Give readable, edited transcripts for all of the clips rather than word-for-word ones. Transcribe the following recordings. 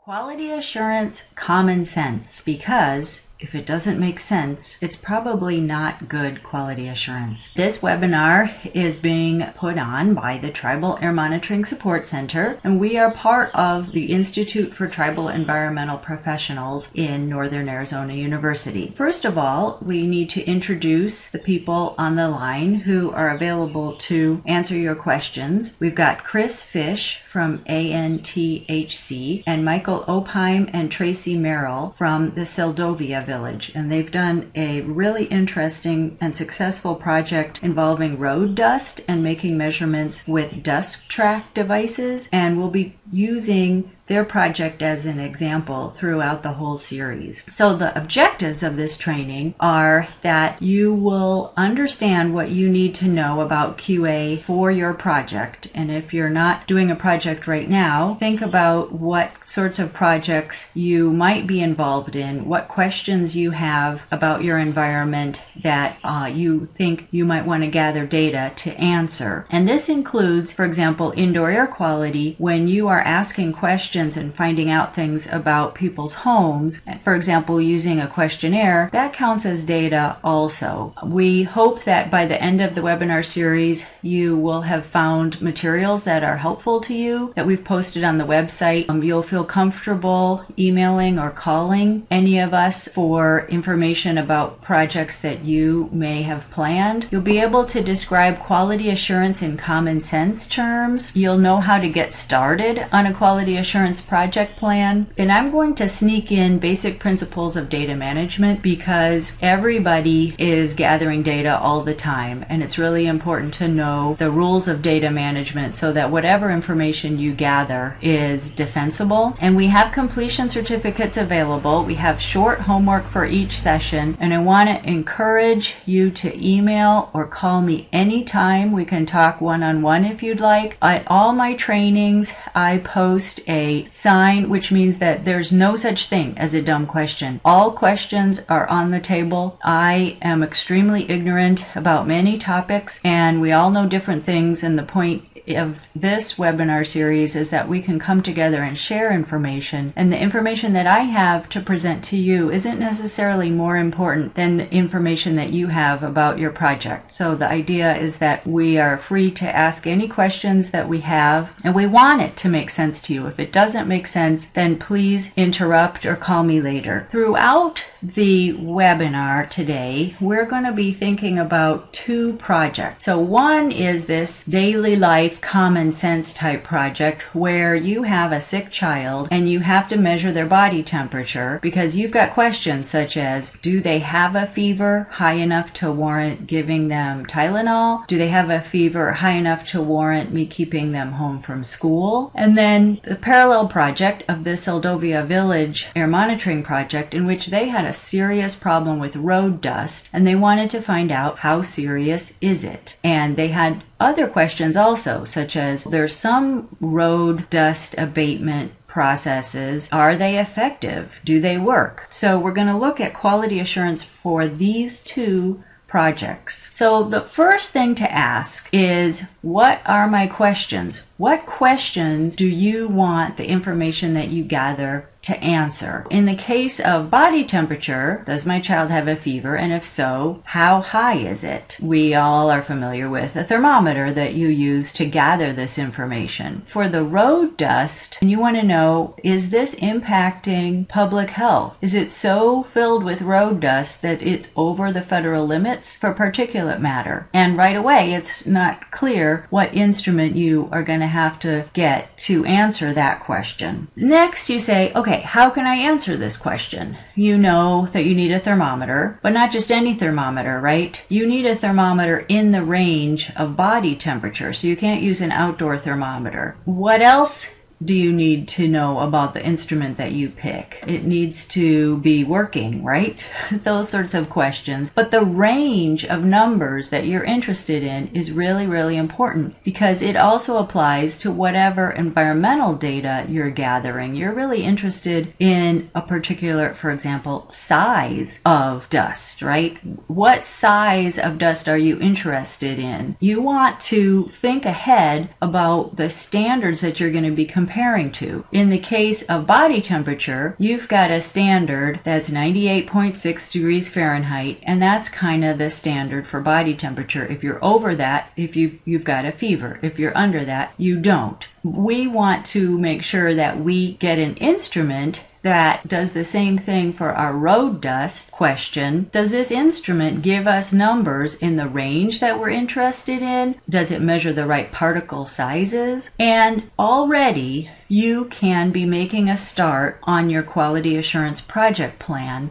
Quality assurance common sense, because if it doesn't make sense, it's probably not good quality assurance. This webinar is being put on by the Tribal Air Monitoring Support Center, and we are part of the Institute for Tribal Environmental Professionals in Northern Arizona University. First of all, we need to introduce the people on the line who are available to answer your questions. We've got Chris Fish from ANTHC and Michael Opheim and Tracy Merrill from the Seldovia Village, and they've done a really interesting and successful project involving road dust and making measurements with dust track devices, and we'll be using their project as an example throughout the whole series. So the objectives of this training are that you will understand what you need to know about QA for your project. And if you're not doing a project right now, think about what sorts of projects you might be involved in, what questions you have about your environment that you think you might want to gather data to answer. And this includes, for example, indoor air quality. When you are asking questions and finding out things about people's homes, for example, using a questionnaire, that counts as data also. We hope that by the end of the webinar series, you will have found materials that are helpful to you that we've posted on the website. You'll feel comfortable emailing or calling any of us for information about projects that you may have planned. You'll be able to describe quality assurance in common sense terms. You'll know how to get started on a quality assurance project plan. And I'm going to sneak in basic principles of data management because everybody is gathering data all the time, and it's really important to know the rules of data management so that whatever information you gather is defensible. And we have completion certificates available. We have short homework for each session, and I want to encourage you to email or call me anytime. We can talk one-on-one if you'd like. At all my trainings, I post a sign which means that there's no such thing as a dumb question. All questions are on the table. I am extremely ignorant about many topics, and we all know different things, and the point of this webinar series is that we can come together and share information, and the information that I have to present to you isn't necessarily more important than the information that you have about your project. So the idea is that we are free to ask any questions that we have, and we want it to make sense to you. If it doesn't make sense, then please interrupt or call me later. Throughout the webinar today, we're going to be thinking about two projects. So one is this daily life common sense type project where you have a sick child and you have to measure their body temperature because you've got questions such as, do they have a fever high enough to warrant giving them Tylenol? Do they have a fever high enough to warrant me keeping them home from school? And then the parallel project of the Seldovia Village Air Monitoring Project, in which they had a serious problem with road dust and they wanted to find out how serious is it. And they had other questions also, such as there's some road dust abatement processes. Are they effective? Do they work? So we're going to look at quality assurance for these two projects. So the first thing to ask is, what are my questions? What questions do you want the information that you gather to answer? In the case of body temperature, does my child have a fever? And if so, how high is it? We all are familiar with a thermometer that you use to gather this information. For the road dust, you want to know, is this impacting public health? Is it so filled with road dust that it's over the federal limits for particulate matter? And right away, it's not clear what instrument you are going to have to get to answer that question. Next, you say, okay, how can I answer this question? You know that you need a thermometer, but not just any thermometer, right? You need a thermometer in the range of body temperature, so you can't use an outdoor thermometer. What else do you need to know about the instrument that you pick? It needs to be working, right? Those sorts of questions. But the range of numbers that you're interested in is really, really important because it also applies to whatever environmental data you're gathering. You're really interested in a particular, for example, size of dust, right? What size of dust are you interested in? You want to think ahead about the standards that you're going to be comparing to. In the case of body temperature, you've got a standard that's 98.6 degrees Fahrenheit, and that's kind of the standard for body temperature. If you're over that, you've got a fever. If you're under that, you don't. We want to make sure that we get an instrument that does the same thing for our road dust question. Does this instrument give us numbers in the range that we're interested in? Does it measure the right particle sizes? And already you can be making a start on your quality assurance project plan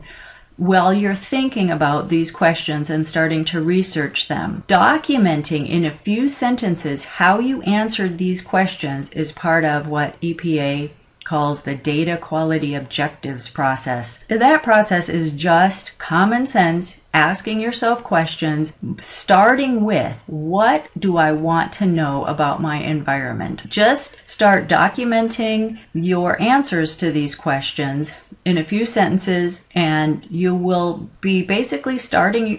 while you're thinking about these questions and starting to research them. Documenting in a few sentences how you answered these questions is part of what EPA calls the data quality objectives process. That process is just common sense, asking yourself questions, starting with, what do I want to know about my environment? Just start documenting your answers to these questions in a few sentences, and you will be basically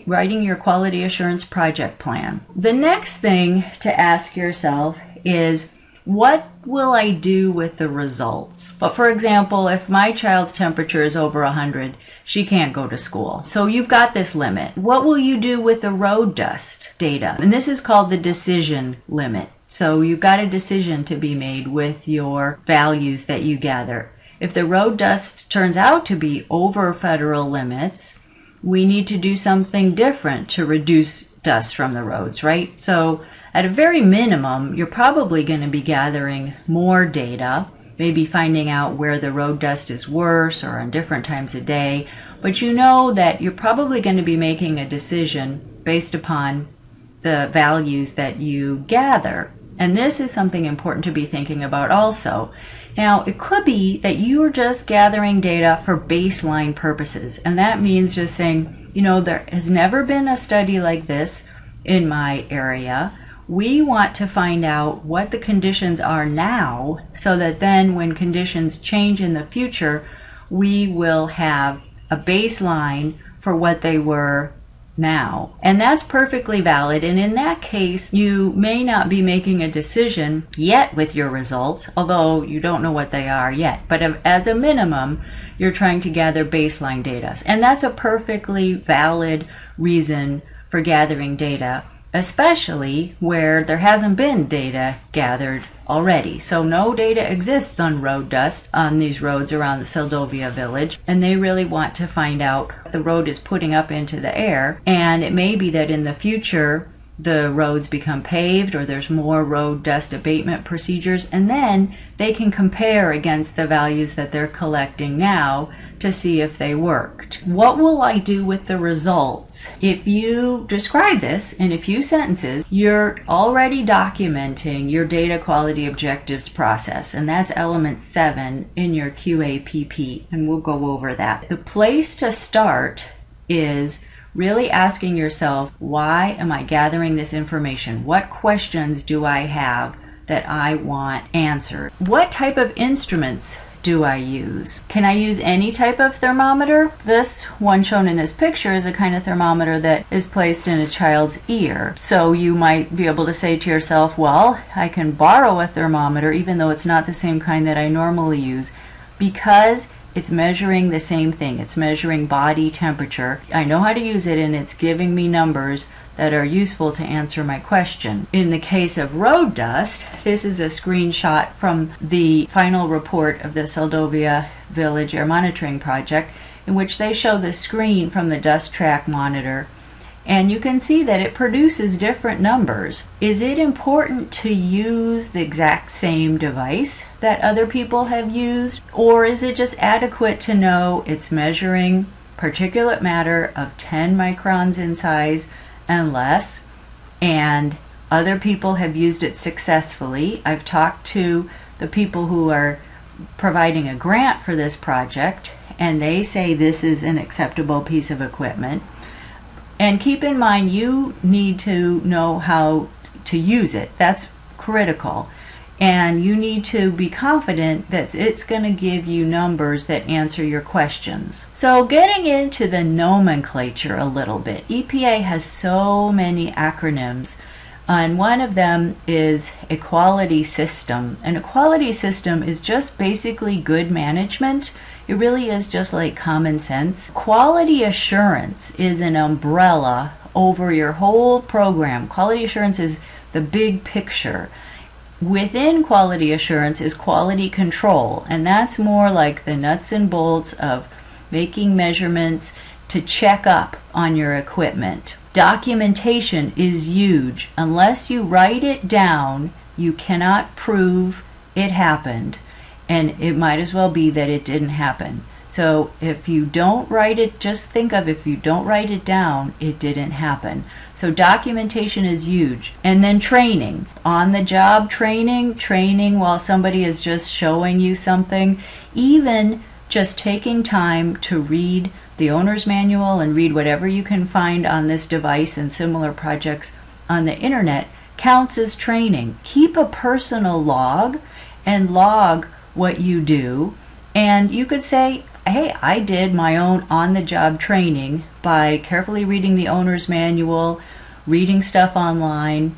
writing your quality assurance project plan. The next thing to ask yourself is, what will I do with the results? But for example, if my child's temperature is over 100, she can't go to school. So you've got this limit. What will you do with the road dust data? And this is called the decision limit. So you've got a decision to be made with your values that you gather. If the road dust turns out to be over federal limits, we need to do something different to reduce dust from the roads, right? So at a very minimum, you're probably going to be gathering more data, maybe finding out where the road dust is worse or on different times of day. But you know that you're probably going to be making a decision based upon the values that you gather. And this is something important to be thinking about also. Now, it could be that you are just gathering data for baseline purposes. And that means just saying, you know, there has never been a study like this in my area. We want to find out what the conditions are now so that then when conditions change in the future, we will have a baseline for what they were now. And that's perfectly valid. And in that case, you may not be making a decision yet with your results, although you don't know what they are yet. But as a minimum, you're trying to gather baseline data. And that's a perfectly valid reason for gathering data, especially where there hasn't been data gathered already. So no data exists on road dust on these roads around the Seldovia village, and they really want to find out what the road is putting up into the air. And it may be that in the future the roads become paved or there's more road dust abatement procedures, and then they can compare against the values that they're collecting now to see if they worked. What will I do with the results? If you describe this in a few sentences, you're already documenting your data quality objectives process, and that's element 7 in your QAPP, and we'll go over that. The place to start is really asking yourself, why am I gathering this information? What questions do I have that I want answered? What type of instruments do I use? Can I use any type of thermometer? This one shown in this picture is a kind of thermometer that is placed in a child's ear. So you might be able to say to yourself, well, I can borrow a thermometer even though it's not the same kind that I normally use, because it's measuring the same thing. It's measuring body temperature. I know how to use it, and it's giving me numbers that are useful to answer my question. In the case of road dust, this is a screenshot from the final report of the Seldovia Village Air Monitoring Project, in which they show the screen from the dust track monitor, and you can see that it produces different numbers. Is it important to use the exact same device that other people have used, or is it just adequate to know it's measuring particulate matter of 10 microns in size and less, and other people have used it successfully? I've talked to the people who are providing a grant for this project, and they say this is an acceptable piece of equipment. And keep in mind, you need to know how to use it. That's critical. And you need to be confident that it's going to give you numbers that answer your questions. So getting into the nomenclature a little bit, EPA has so many acronyms And one of them is a quality system. And a quality system is just basically good management. It really is just like common sense. Quality assurance is an umbrella over your whole program. Quality assurance is the big picture. Within quality assurance is quality control, and that's more like the nuts and bolts of making measurements to check up on your equipment. Documentation is huge. Unless you write it down, you cannot prove it happened, and it might as well be that it didn't happen. So if you don't write it, just think of if you don't write it down, it didn't happen. So documentation is huge. And then training, on-the-job training while somebody is just showing you something, even just taking time to read the owner's manual and read whatever you can find on this device and similar projects on the internet counts as training. Keep a personal log and log what you do, and you could say, hey, I did my own on-the-job training by carefully reading the owner's manual, reading stuff online,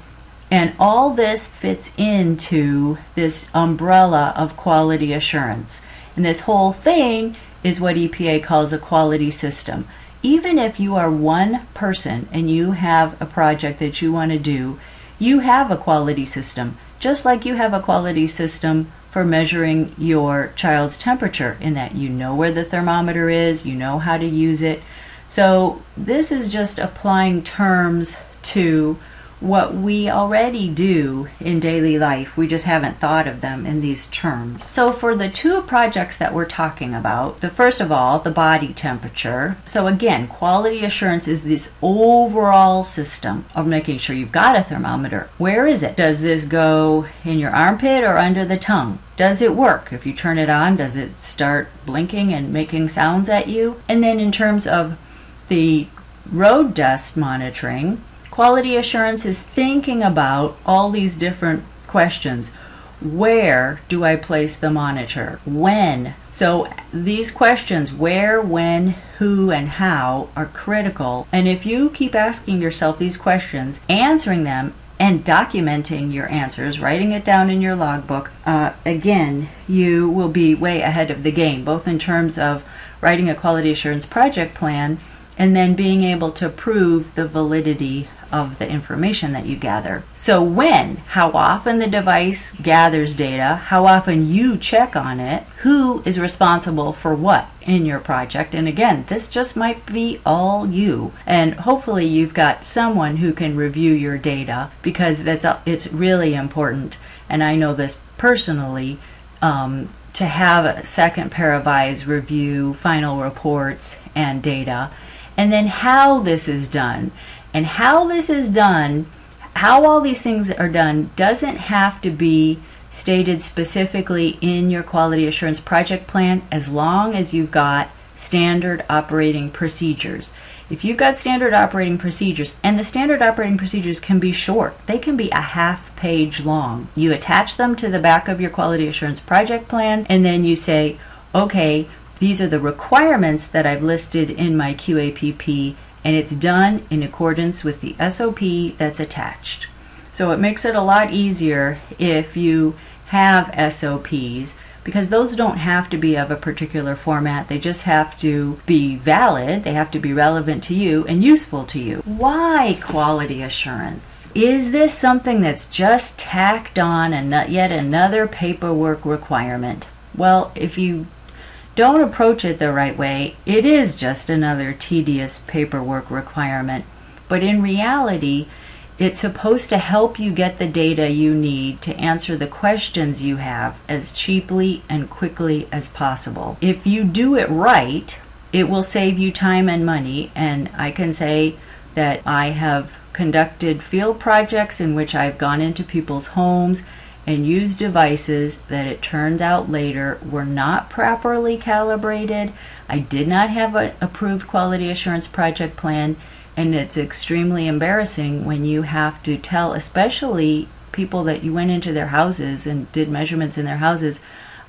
and all this fits into this umbrella of quality assurance. And this whole thing is what EPA calls a quality system. Even if you are one person and you have a project that you want to do, you have a quality system, just like you have a quality system for measuring your child's temperature, in that you know where the thermometer is, you know how to use it. So this is just applying terms to what we already do in daily life. We just haven't thought of them in these terms. So for the two projects that we're talking about, the first of all, the body temperature. So again, quality assurance is this overall system of making sure you've got a thermometer. Where is it? Does this go in your armpit or under the tongue? Does it work? If you turn it on, does it start blinking and making sounds at you? And then in terms of the road dust monitoring, quality assurance is thinking about all these different questions. Where do I place the monitor? When? So these questions, where, when, who, and how, are critical. And if you keep asking yourself these questions, answering them, and documenting your answers, writing it down in your logbook, again, you will be way ahead of the game, both in terms of writing a quality assurance project plan and then being able to prove the validity of the information that you gather. So when, how often the device gathers data, how often you check on it, who is responsible for what in your project, and again, this just might be all you, and hopefully you've got someone who can review your data, because it's really important, and I know this personally, to have a second pair of eyes review final reports and data, and then how this is done. And how this is done, how all these things are done, doesn't have to be stated specifically in your quality assurance project plan, as long as you've got standard operating procedures. If you've got standard operating procedures, and the standard operating procedures can be short, they can be a half-page long. You attach them to the back of your quality assurance project plan, and then you say, okay, these are the requirements that I've listed in my QAPP, and it's done in accordance with the SOP that's attached. So it makes it a lot easier if you have SOPs, because those don't have to be of a particular format. They just have to be valid, they have to be relevant to you and useful to you. Why quality assurance? Is this something that's just tacked on and not yet another paperwork requirement? Well, if you don't approach it the right way, it is just another tedious paperwork requirement. But in reality, it's supposed to help you get the data you need to answer the questions you have as cheaply and quickly as possible. If you do it right, it will save you time and money, and I can say that I have conducted field projects in which I've gone into people's homes and used devices that it turned out later were not properly calibrated. I did not have an approved quality assurance project plan, and it's extremely embarrassing when you have to tell, especially people that you went into their houses and did measurements in their houses,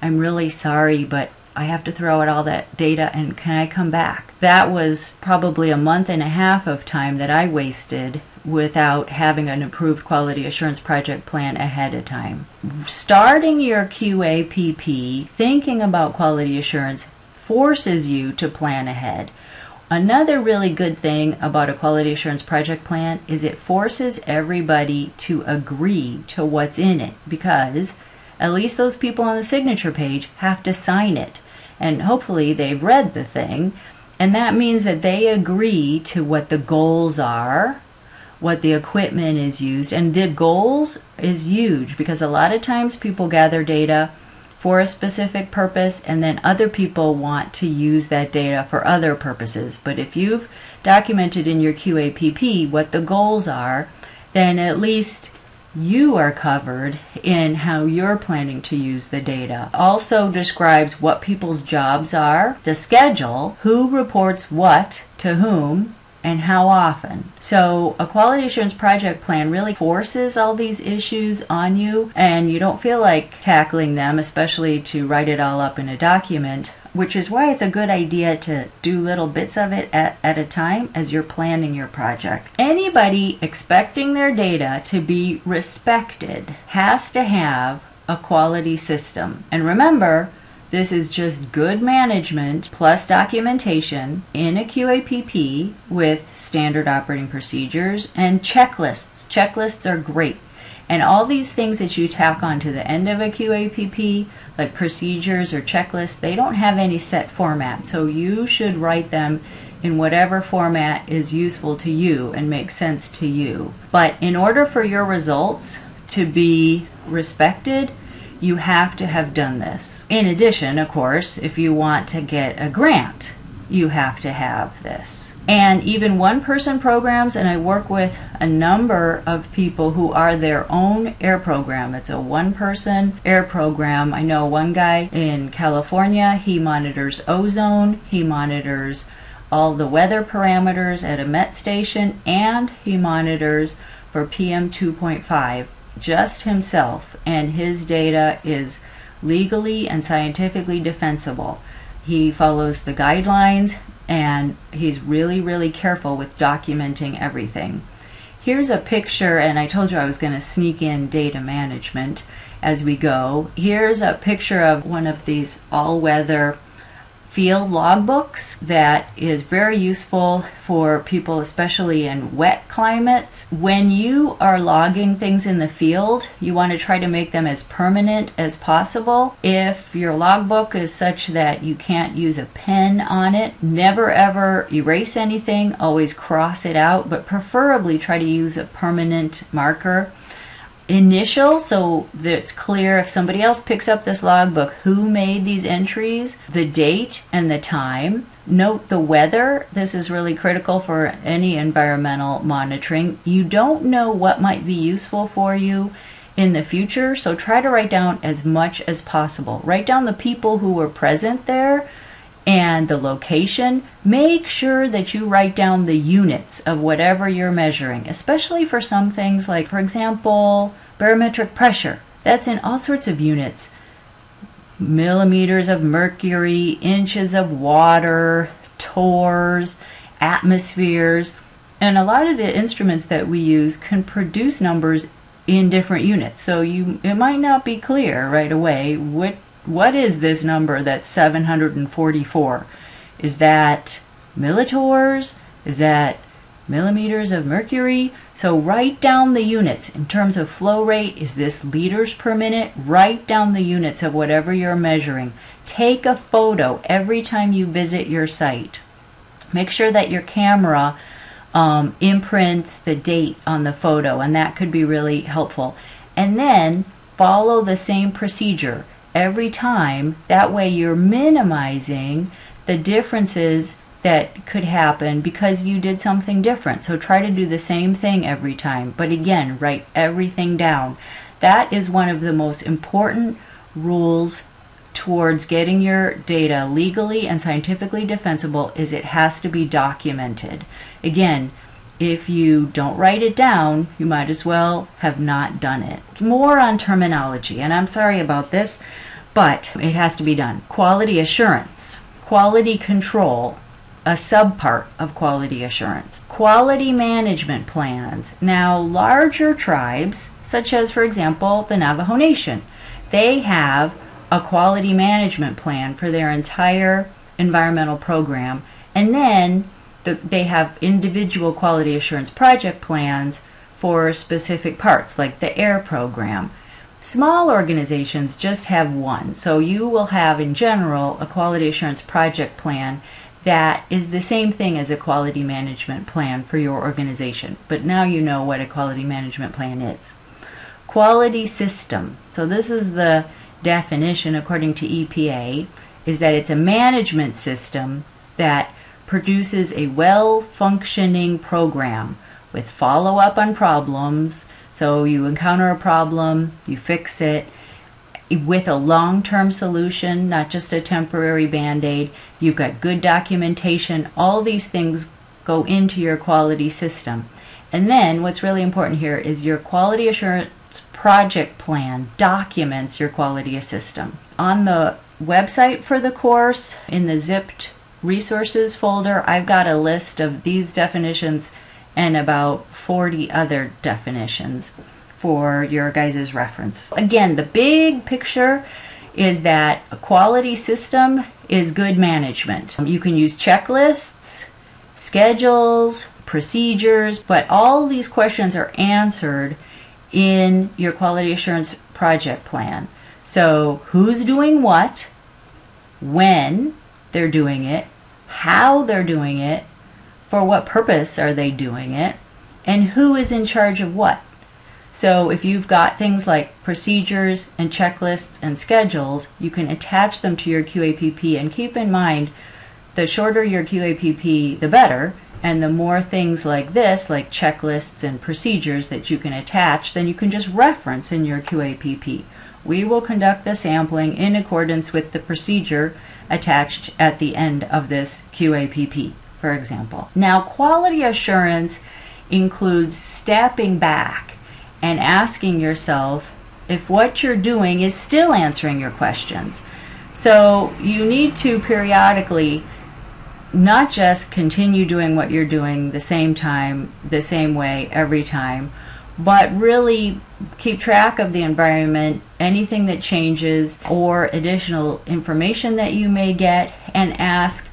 I'm really sorry, but I have to throw out all that data, and can I come back? That was probably a month and a half of time that I wasted without having an approved quality assurance project plan ahead of time. Starting your QAPP, thinking about quality assurance, forces you to plan ahead. Another really good thing about a quality assurance project plan is it forces everybody to agree to what's in it, because at least those people on the signature page have to sign it. And hopefully they've read the thing, and that means that they agree to what the goals are, what the equipment is used. And the goals is huge, because a lot of times people gather data for a specific purpose, and then other people want to use that data for other purposes. But if you've documented in your QAPP what the goals are, then at least you are covered in how you're planning to use the data. Also describes what people's jobs are, the schedule, who reports what to whom, and how often. So a quality assurance project plan really forces all these issues on you, and you don't feel like tackling them, especially to write it all up in a document, which is why it's a good idea to do little bits of it at a time as you're planning your project. Anybody expecting their data to be respected has to have a quality system. And remember, this is just good management plus documentation in a QAPP with standard operating procedures and checklists. Checklists are great. And all these things that you tack on to the end of a QAPP, like procedures or checklists, they don't have any set format. So you should write them in whatever format is useful to you and makes sense to you. But in order for your results to be respected, you have to have done this. In addition, of course, if you want to get a grant, you have to have this. And even one-person programs, and I work with a number of people who are their own air program. It's a one-person air program. I know one guy in California, he monitors ozone, he monitors all the weather parameters at a met station, and he monitors for PM 2.5. just himself, and his data is legally and scientifically defensible. He follows the guidelines, and he's really, really careful with documenting everything. Here's a picture, and I told you I was going to sneak in data management as we go. Here's a picture of one of these all-weather field logbooks that is very useful for people, especially in wet climates. When you are logging things in the field, you want to try to make them as permanent as possible. If your logbook is such that you can't use a pen on it, never ever erase anything, always cross it out, but preferably try to use a permanent marker. Initial, so that it's clear if somebody else picks up this logbook who made these entries, the date and the time. Note the weather. This is really critical for any environmental monitoring. You don't know what might be useful for you in the future, so try to write down as much as possible. Write down the people who were present there and the location. Make sure that you write down the units of whatever you're measuring, especially for some things like, for example, barometric pressure. That's in all sorts of units. Millimeters of mercury, inches of water, torrs, atmospheres, and a lot of the instruments that we use can produce numbers in different units. So it might not be clear right away what is this number that's 744? Is that millitors? Is that millimeters of mercury? So write down the units. In terms of flow rate, is this liters per minute? Write down the units of whatever you're measuring. Take a photo every time you visit your site. Make sure that your camera imprints the date on the photo, and that could be really helpful. And then follow the same procedure every time. That way you're minimizing the differences that could happen because you did something different. So try to do the same thing every time, but again, write everything down. That is one of the most important rules towards getting your data legally and scientifically defensible, is it has to be documented. Again, if you don't write it down, you might as well have not done it. More on terminology, and I'm sorry about this, but it has to be done. Quality assurance, quality control, a subpart of quality assurance. Quality management plans. Now, larger tribes, such as, for example, the Navajo Nation, they have a quality management plan for their entire environmental program, and then they have individual quality assurance project plans for specific parts, like the air program. Small organizations just have one, so you will have in general a quality assurance project plan that is the same thing as a quality management plan for your organization. But now you know what a quality management plan is. Quality system. So this is the definition according to EPA, is that it's a management system that produces a well-functioning program with follow-up on problems. So you encounter a problem, you fix it with a long-term solution, not just a temporary band-aid. You've got good documentation. All these things go into your quality system. And then what's really important here is your quality assurance project plan documents your quality system. On the website for the course, in the zipped resources folder, I've got a list of these definitions and about 40 other definitions for your guys' reference. Again, the big picture is that a quality system is good management. You can use checklists, schedules, procedures, but all these questions are answered in your quality assurance project plan. So who's doing what, when they're doing it, how they're doing it, for what purpose are they doing it, and who is in charge of what. So if you've got things like procedures and checklists and schedules, you can attach them to your QAPP, and keep in mind the shorter your QAPP the better, and the more things like this, like checklists and procedures that you can attach, then you can just reference in your QAPP. We will conduct the sampling in accordance with the procedure attached at the end of this QAPP, for example. Now, quality assurance includes stepping back and asking yourself if what you're doing is still answering your questions. So you need to periodically not just continue doing what you're doing the same time, the same way every time, but really keep track of the environment, anything that changes, or additional information that you may get, and ask,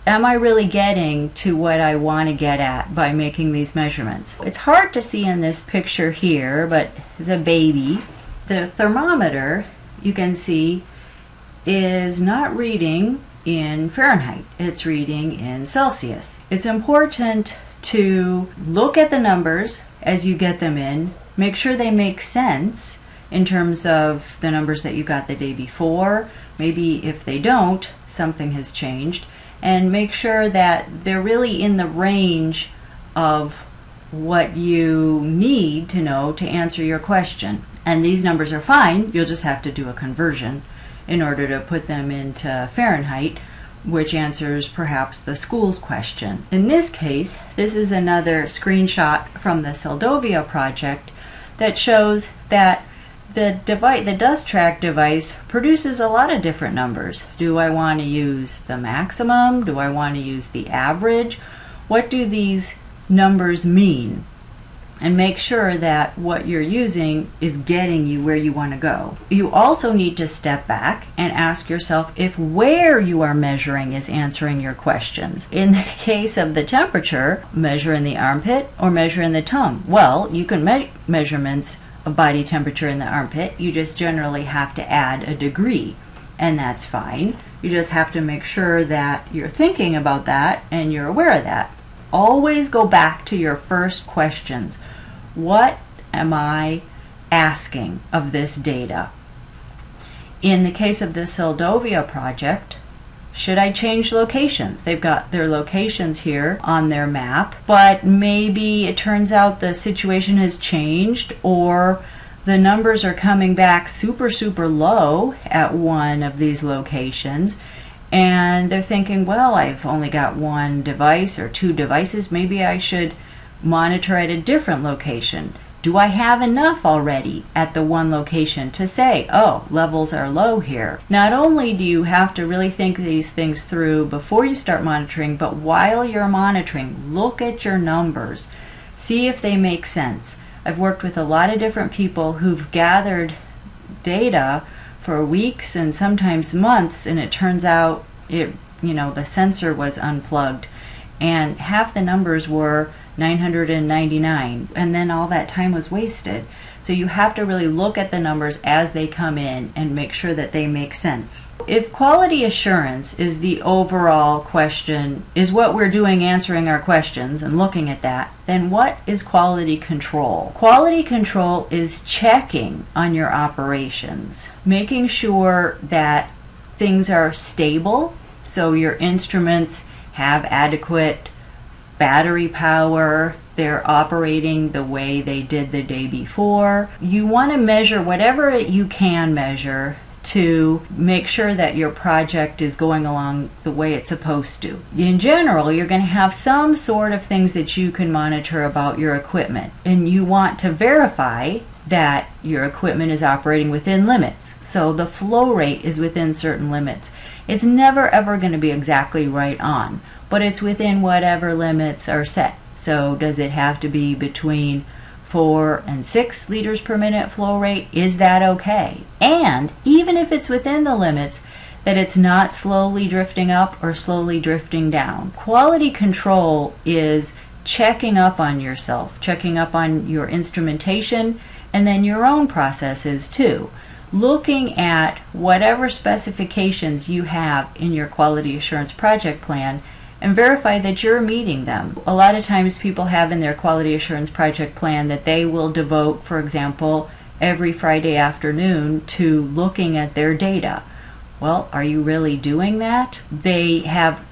am I really getting to what I want to get at by making these measurements? It's hard to see in this picture here, but it's a baby. The thermometer, you can see, is not reading in Fahrenheit. It's reading in Celsius. It's important to look at the numbers as you get them in, make sure they make sense in terms of the numbers that you got the day before. Maybe if they don't, something has changed, and make sure that they're really in the range of what you need to know to answer your question. And these numbers are fine, you'll just have to do a conversion in order to put them into Fahrenheit, which answers perhaps the school's question. In this case, this is another screenshot from the Seldovia project that shows that the dust track device produces a lot of different numbers. Do I want to use the maximum? Do I want to use the average? What do these numbers mean? And make sure that what you're using is getting you where you want to go. You also need to step back and ask yourself if where you are measuring is answering your questions. In the case of the temperature, measure in the armpit or measure in the tongue. Well, you can make measurements of body temperature in the armpit. You just generally have to add a degree, and that's fine. You just have to make sure that you're thinking about that and you're aware of that. Always go back to your first questions. What am I asking of this data? In the case of the Seldovia project, should I change locations? They've got their locations here on their map, but maybe it turns out the situation has changed, or the numbers are coming back super low at one of these locations, and they're thinking, well, I've only got one device or two devices, maybe I should monitor at a different location. Do I have enough already at the one location to say, oh, levels are low here? Not only do you have to really think these things through before you start monitoring, but while you're monitoring, look at your numbers. See if they make sense. I've worked with a lot of different people who've gathered data for weeks and sometimes months, and it turns out the sensor was unplugged and half the numbers were 999, and then all that time was wasted. So you have to really look at the numbers as they come in and make sure that they make sense. If quality assurance is the overall question, is what we're doing answering our questions and looking at that, then what is quality control? Quality control is checking on your operations, making sure that things are stable, so your instruments have adequate battery power, they're operating the way they did the day before. You want to measure whatever you can measure to make sure that your project is going along the way it's supposed to. In general, you're going to have some sort of things that you can monitor about your equipment, and you want to verify that your equipment is operating within limits. So the flow rate is within certain limits. It's never ever going to be exactly right on, but it's within whatever limits are set. So does it have to be between 4 and 6 liters per minute flow rate? Is that okay? And even if it's within the limits, that it's not slowly drifting up or slowly drifting down. Quality control is checking up on yourself, checking up on your instrumentation, and then your own processes too. Looking at whatever specifications you have in your quality assurance project plan and verify that you're meeting them. A lot of times people have in their quality assurance project plan that they will devote, for example, every Friday afternoon to looking at their data. Well, are you really doing that? They have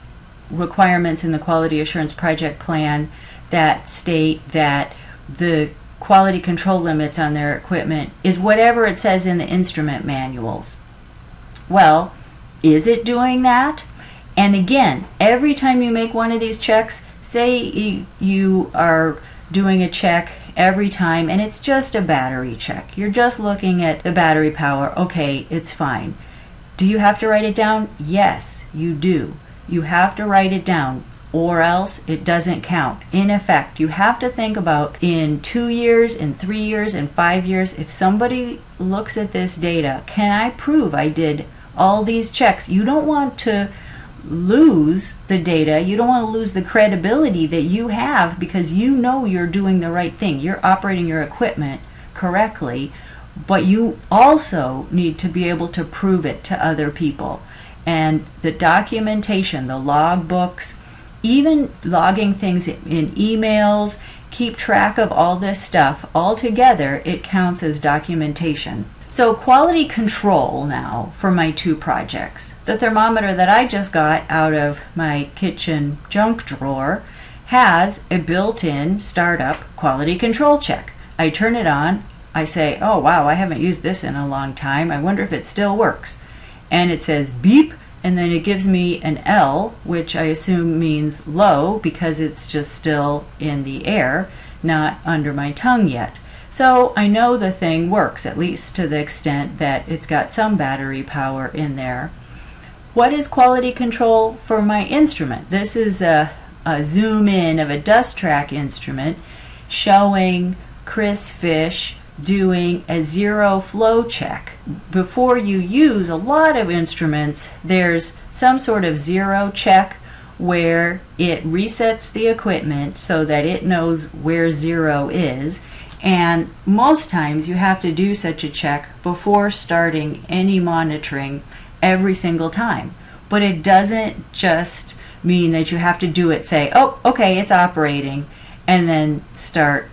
requirements in the quality assurance project plan that state that the quality control limits on their equipment is whatever it says in the instrument manuals. Well, is it doing that? And again, every time you make one of these checks, say you are doing a check every time and it's just a battery check. You're just looking at the battery power. Okay, it's fine. Do you have to write it down? Yes, you do. You have to write it down, or else it doesn't count. In effect, you have to think about in 2 years, in 3 years, in 5 years, if somebody looks at this data, can I prove I did all these checks? You don't want to lose the data. You don't want to lose the credibility that you have because you know you're doing the right thing. You're operating your equipment correctly, but you also need to be able to prove it to other people. And the documentation, the log books, even logging things in emails, keep track of all this stuff. All together, it counts as documentation. So quality control now for my 2 projects. The thermometer that I just got out of my kitchen junk drawer has a built-in startup quality control check. I turn it on, I say, oh wow, I haven't used this in a long time, I wonder if it still works. And it says beep, and then it gives me an L, which I assume means low because it's just still in the air, not under my tongue yet. So I know the thing works, at least to the extent that it's got some battery power in there. What is quality control for my instrument? This is a zoom in of a dust track instrument showing Chris Fish doing a zero flow check. Before you use a lot of instruments, there's some sort of zero check where it resets the equipment so that it knows where zero is. And most times you have to do such a check before starting any monitoring every single time. But it doesn't just mean that you have to do it, say, oh, okay, it's operating, and then start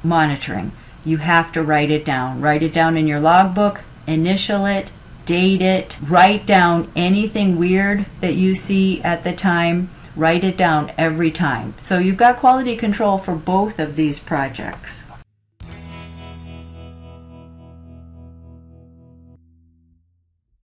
monitoring. You have to write it down. Write it down in your logbook, initial it, date it, write down anything weird that you see at the time. Write it down every time. So you've got quality control for both of these projects.